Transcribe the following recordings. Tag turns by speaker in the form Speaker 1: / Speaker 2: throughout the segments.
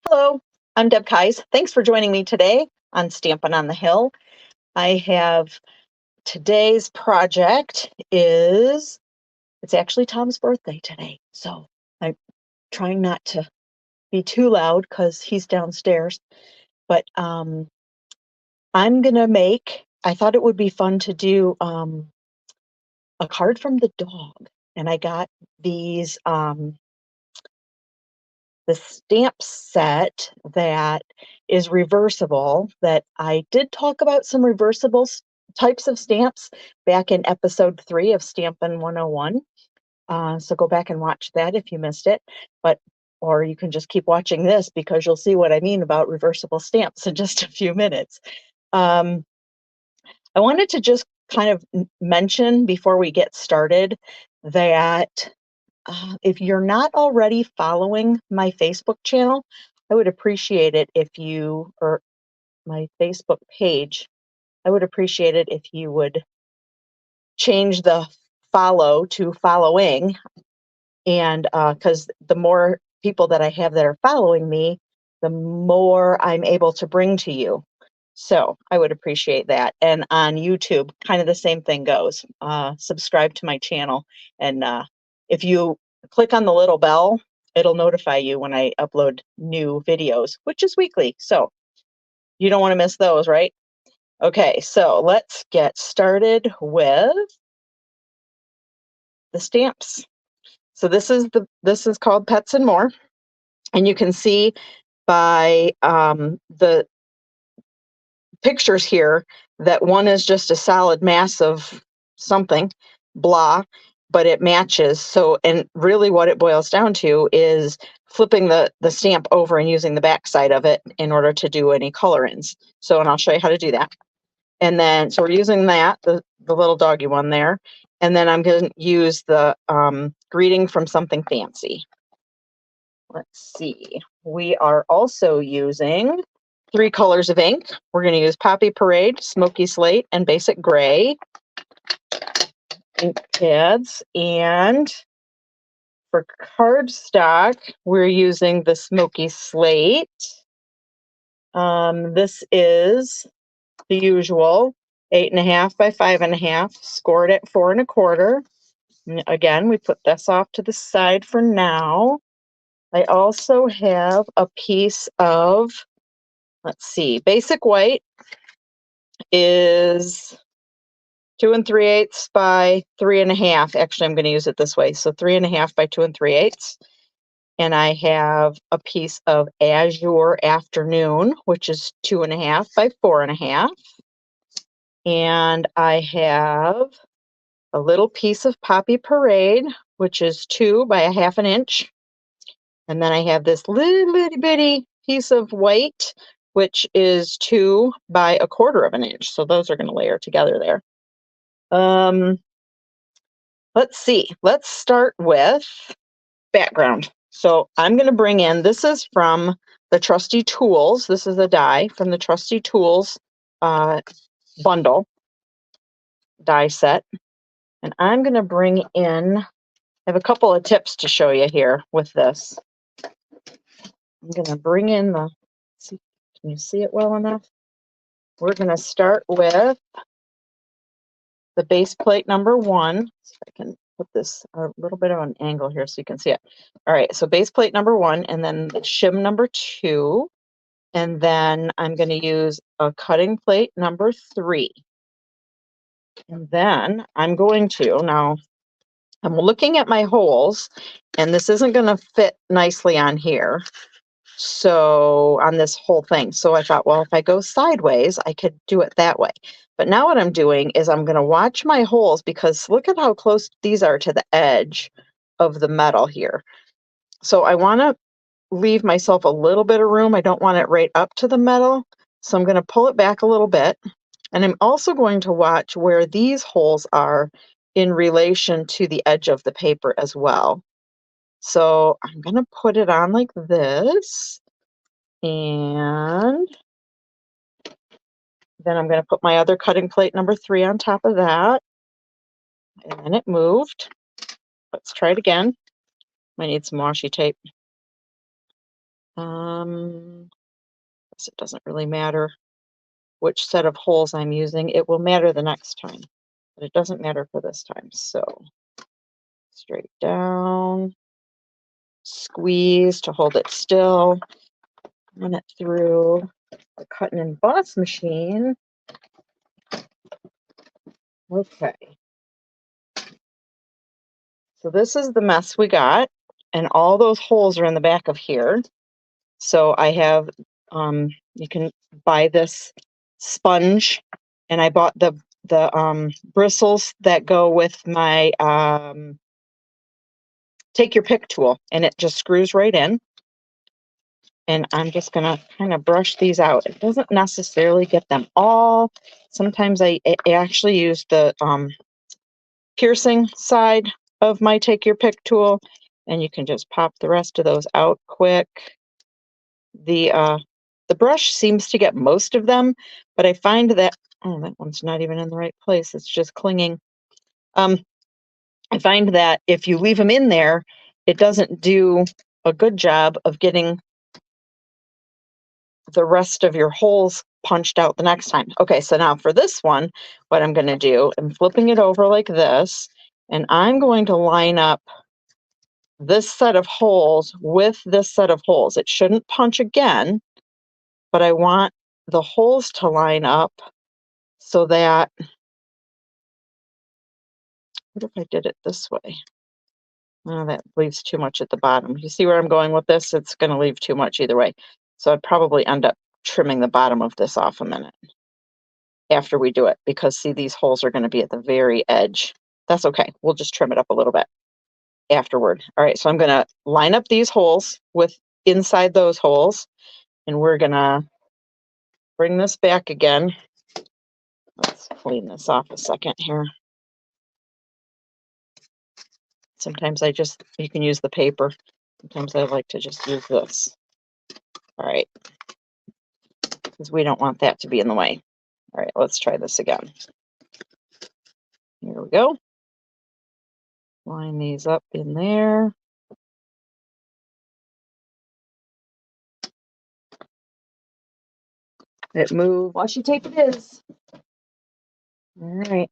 Speaker 1: Hello, I'm Deb Keyes. Thanks for joining me today on Stampin' on the Hill. I have today's project is, it's actually Tom's birthday today. So I'm trying not to be too loud because he's downstairs. But I'm gonna make, I thought it would be fun to do a card from the dog. And I got these the stamp set that is reversible, that I did talk about some reversible types of stamps back in episode 3 of Stampin' 101. So go back and watch that if you missed it. Or you can just keep watching this because you'll see what I mean about reversible stamps in just a few minutes. Um, I wanted to just kind of mention before we get started that if you're not already following my Facebook channel, I would appreciate it if you, or my Facebook page, I would appreciate it if you would change the follow to following. And because the more people that I have that are following me, the more I'm able to bring to you. So I would appreciate that. And on YouTube, kind of the same thing goes. Subscribe to my channel. And if you click on the little bell, it'll notify you when I upload new videos, which is weekly. So you don't want to miss those, right? Okay, so let's get started with the stamps. So this is called Pets and More. And you can see by the pictures here that one is just a solid mass of something, blah, but it matches. So, and really what it boils down to is flipping the stamp over and using the back side of it in order to do any color-ins. So, and I'll show you how to do that. And then, so we're using that, the little doggy one there. And then I'm going to use the greeting from Something Fancy. Let's see. We are also using 3 colors of ink. We're going to use Poppy Parade, Smoky Slate, and Basic Gray ink pads. And for cardstock, we're using the Smoky Slate. This is the usual 8.5 by 5.5, scored at 4 1/4. And again, we put this off to the side for now. I also have a piece of, let's see, Basic White is 2 3/8 by 3.5. Actually, I'm going to use it this way. So 3.5 by 2 3/8. And I have a piece of Azure Afternoon, which is 2.5 by 4.5. And I have a little piece of Poppy Parade, which is 2 by 1/2 inch. And then I have this little itty bitty piece of white, which is 2 by 1/4 inch. So those are going to layer together there. Let's see. Let's start with background. So I'm going to bring in, this is from the Trusty Tools. This is a die from the Trusty Tools bundle die set. And I'm going to bring in, I have a couple of tips to show you here with this. I'm going to bring in the, see, can you see it well enough? We're going to start with the base plate number 1. So I can put this a little bit of an angle here so you can see it. All right, so base plate number 1, and then the shim number 2, and then I'm going to use a cutting plate number 3. And then I'm going to, now I'm looking at my holes, and this isn't going to fit nicely on here. So on this whole thing. So I thought, well, if I go sideways, I could do it that way. But now what I'm doing is I'm going to watch my holes, because look at how close these are to the edge of the metal here. So I want to leave myself a little bit of room. I don't want it right up to the metal. So I'm going to pull it back a little bit. And I'm also going to watch where these holes are in relation to the edge of the paper as well. So I'm going to put it on like this. And then I'm going to put my other cutting plate number 3 on top of that. And then it moved. Let's try it again. I need some washi tape. Guess it doesn't really matter which set of holes I'm using. It will matter the next time, but it doesn't matter for this time. So straight down, squeeze to hold it still, run it through the cut and emboss machine. Okay. So this is the mess we got, and all those holes are in the back of here. So I have, you can buy this sponge, and I bought the bristles that go with my take your pick tool, and it just screws right in. And I'm just gonna kind of brush these out. It doesn't necessarily get them all. Sometimes I actually use the piercing side of my take your pick tool, and you can just pop the rest of those out quick. The brush seems to get most of them, but I find that, oh, that one's not even in the right place. It's just clinging. I find that if you leave them in there, it doesn't do a good job of getting the rest of your holes punched out the next time. Okay, so now for this one, what I'm going to do, I'm flipping it over like this, and I'm going to line up this set of holes with this set of holes. It shouldn't punch again, but I want the holes to line up so that, what if I did it this way? Oh, that leaves too much at the bottom. You see where I'm going with this? It's going to leave too much either way. So I'd probably end up trimming the bottom of this off a minute after we do it, because see, these holes are going to be at the very edge. That's okay. We'll just trim it up a little bit afterward. All right, so I'm going to line up these holes with inside those holes, and we're going to bring this back again. Let's clean this off a second here. Sometimes you can use the paper. Sometimes I like to just use this. All right, because we don't want that to be in the way. All right, let's try this again. Here we go. Line these up in there. It moved. Washi tape it is. All right.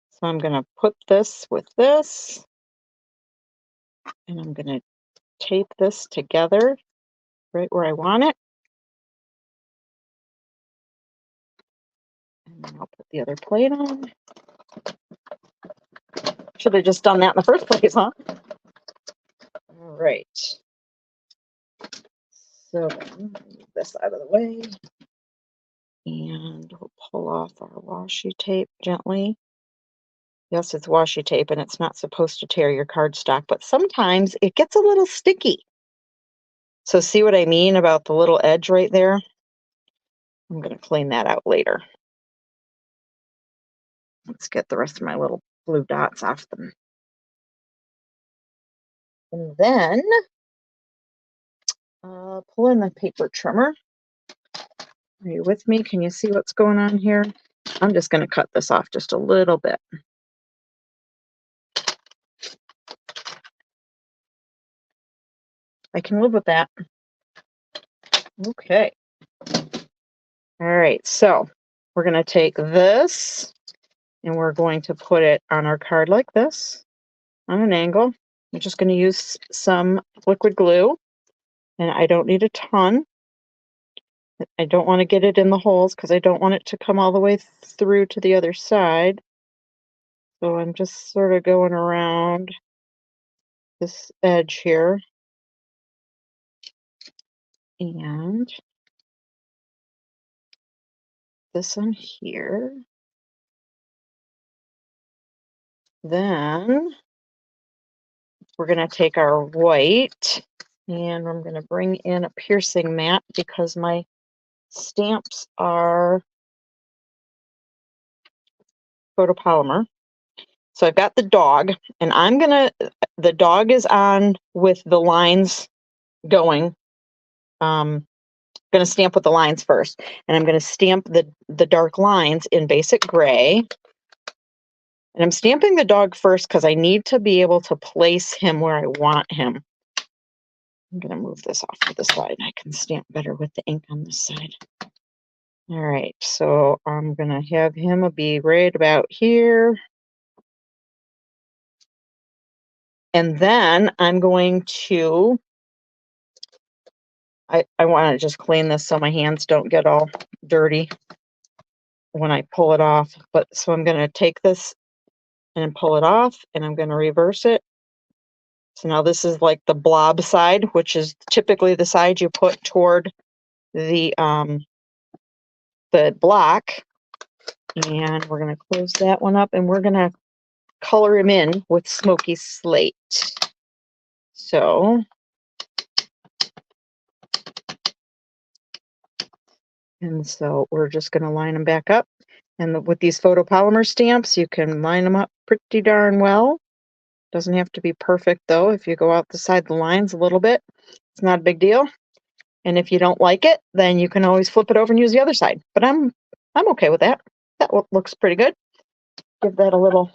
Speaker 1: So I'm going to put this with this, and I'm going to tape this together right where I want it. And then I'll put the other plate on. Should have just done that in the first place, huh? All right. So move this out of the way. And we'll pull off our washi tape gently. Yes, it's washi tape, and it's not supposed to tear your cardstock, but sometimes it gets a little sticky. So see what I mean about the little edge right there? I'm going to clean that out later. Let's get the rest of my little blue dots off them. And then pull in the paper trimmer. Are you with me? Can you see what's going on here? I'm just going to cut this off just a little bit. I can live with that. Okay. All right, so we're going to take this and we're going to put it on our card like this on an angle. I'm just going to use some liquid glue, and I don't need a ton. I don't want to get it in the holes because I don't want it to come all the way through to the other side. So I'm just sort of going around this edge here. And this one here. Then we're going to take our white, and I'm going to bring in a piercing mat because my stamps are photopolymer. So I've got the dog, and the dog is on with the lines going. Going to stamp with the lines first, and I'm going to stamp the dark lines in basic gray. And I'm stamping the dog first because I need to be able to place him where I want him. I'm going to move this off to the side. I can stamp better with the ink on this side. All right, so I'm going to have him be right about here. And then I'm going to, I want to just clean this so my hands don't get all dirty when I pull it off. But so I'm going to take this and pull it off, and I'm going to reverse it. So now this is like the blob side, which is typically the side you put toward the block. And we're going to close that one up, and we're going to color him in with Smoky Slate. So, and so we're just going to line them back up. And with these photopolymer stamps, you can line them up pretty darn well. Doesn't have to be perfect though. If you go out the side of the lines a little bit, it's not a big deal. And if you don't like it, then you can always flip it over and use the other side. But I'm okay with that. That looks pretty good. Give that a little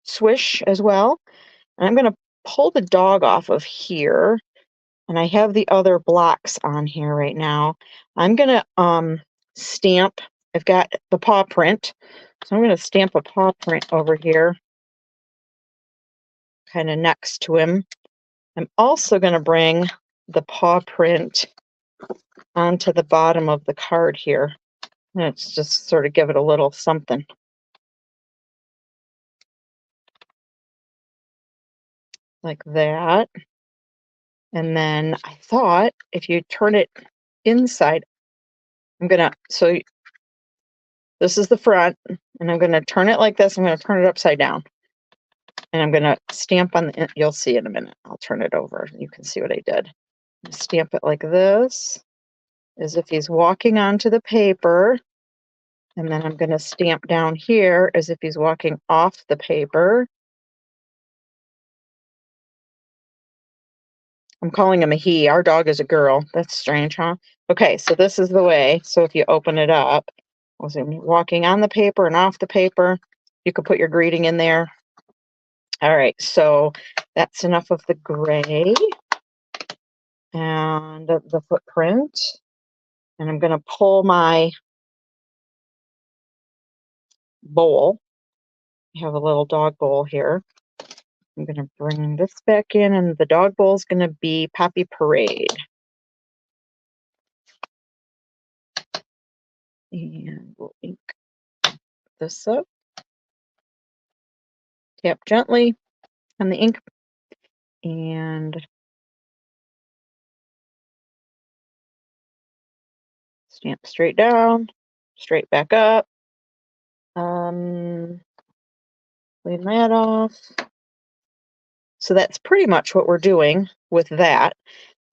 Speaker 1: swish as well. And I'm going to pull the dog off of here. And I have the other blocks on here right now. I'm going to stamp. I've got the paw print. So I'm going to stamp a paw print over here, kind of next to him. I'm also going to bring the paw print onto the bottom of the card here. Let's just sort of give it a little something. Like that. And then I thought if you turn it inside, so this is the front, and I'm going to turn it like this. I'm going to turn it upside down. And I'm going to stamp on the, you'll see in a minute. I'll turn it over. You can see what I did. Stamp it like this, as if he's walking onto the paper. And then I'm going to stamp down here as if he's walking off the paper. I'm calling him a he. Our dog is a girl. That's strange, huh? Okay, so this is the way. So if you open it up, was him walking on the paper and off the paper. You could put your greeting in there. All right, so that's enough of the gray and the footprint. And I'm going to pull my bowl. I have a little dog bowl here. I'm going to bring this back in, and the dog bowl is going to be Poppy Parade. And we'll ink this up. Tap gently on the ink and stamp straight down, straight back up. Clean that off. So that's pretty much what we're doing with that.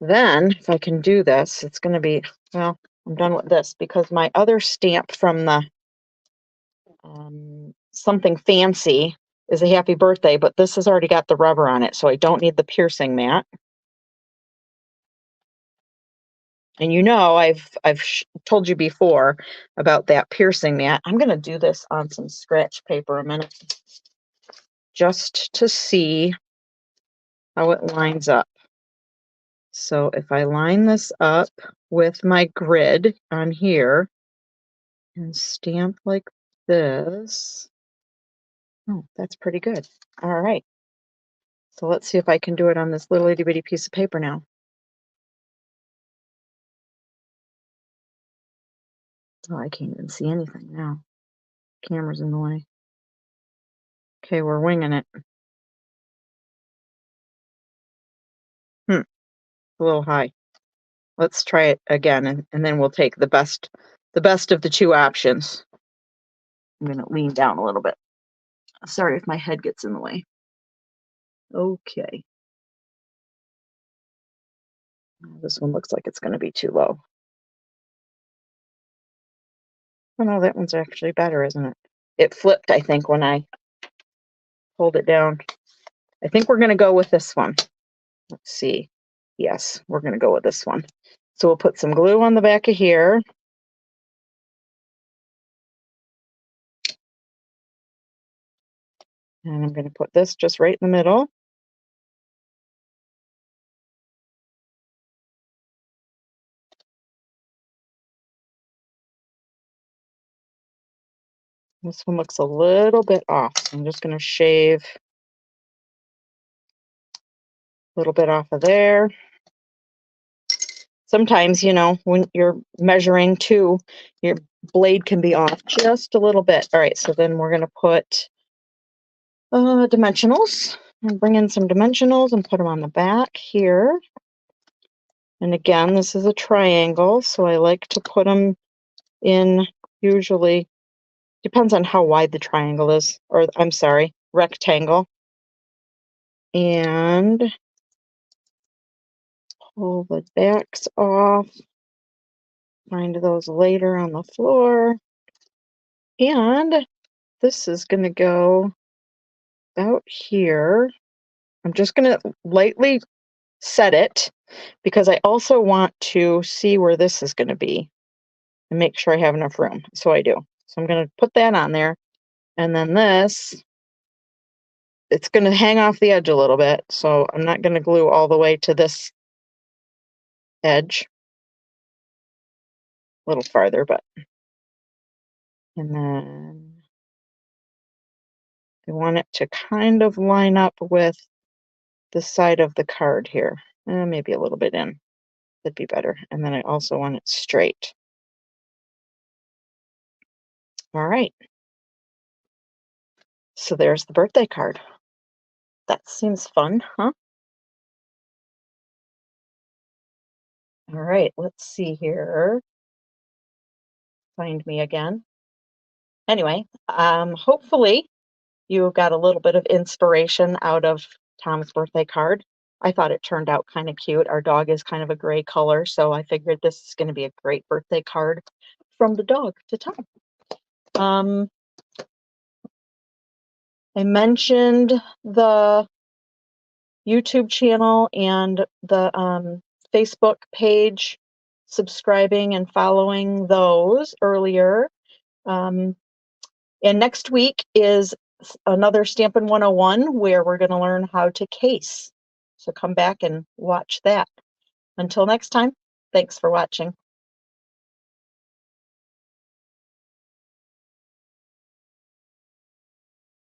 Speaker 1: Then, if I can do this, it's going to be, well, I'm done with this because my other stamp from the Something Fancy is a happy birthday, but this has already got the rubber on it, so I don't need the piercing mat. And you know, I've told you before about that piercing mat. I'm going to do this on some scratch paper a minute, just to see how it lines up. So if I line this up with my grid on here and stamp like this, oh, that's pretty good. All right. So let's see if I can do it on this little itty bitty piece of paper now. Oh, I can't even see anything now. Camera's in the way. Okay, we're winging it. A little high. Let's try it again, and then we'll take the best of the two options. I'm going to lean down a little bit. Sorry if my head gets in the way. Okay. This one looks like it's going to be too low. Oh no, that one's actually better, isn't it? It flipped, I think, when I pulled it down. I think we're going to go with this one. Let's see. Yes, we're going to go with this one. So we'll put some glue on the back of here. And I'm going to put this just right in the middle. This one looks a little bit off. I'm just going to shave a little bit off of there. Sometimes, you know, when you're measuring too, your blade can be off just a little bit. All right, so then we're going to put dimensionals. And bring in some dimensionals and put them on the back here. And again, this is a triangle, so I like to put them in, usually, depends on how wide the triangle is, or I'm sorry, rectangle. And pull the backs off. Find those later on the floor. And this is going to go about here. I'm just going to lightly set it because I also want to see where this is going to be and make sure I have enough room. So I do. So I'm going to put that on there. And then this, it's going to hang off the edge a little bit. So I'm not going to glue all the way to this edge. A little farther, but. And then I want it to kind of line up with the side of the card here. Maybe a little bit in. That'd be better. And then I also want it straight. All right. So there's the birthday card. That seems fun, huh? All right, let's see here. Find me again. Anyway, hopefully you got a little bit of inspiration out of Tom's birthday card. I thought it turned out kind of cute. Our dog is kind of a gray color, so I figured this is going to be a great birthday card from the dog to Tom. I mentioned the YouTube channel and the Facebook page, subscribing and following those earlier. And next week is another Stampin' 101 where we're going to learn how to case. So come back and watch that. Until next time, thanks for watching.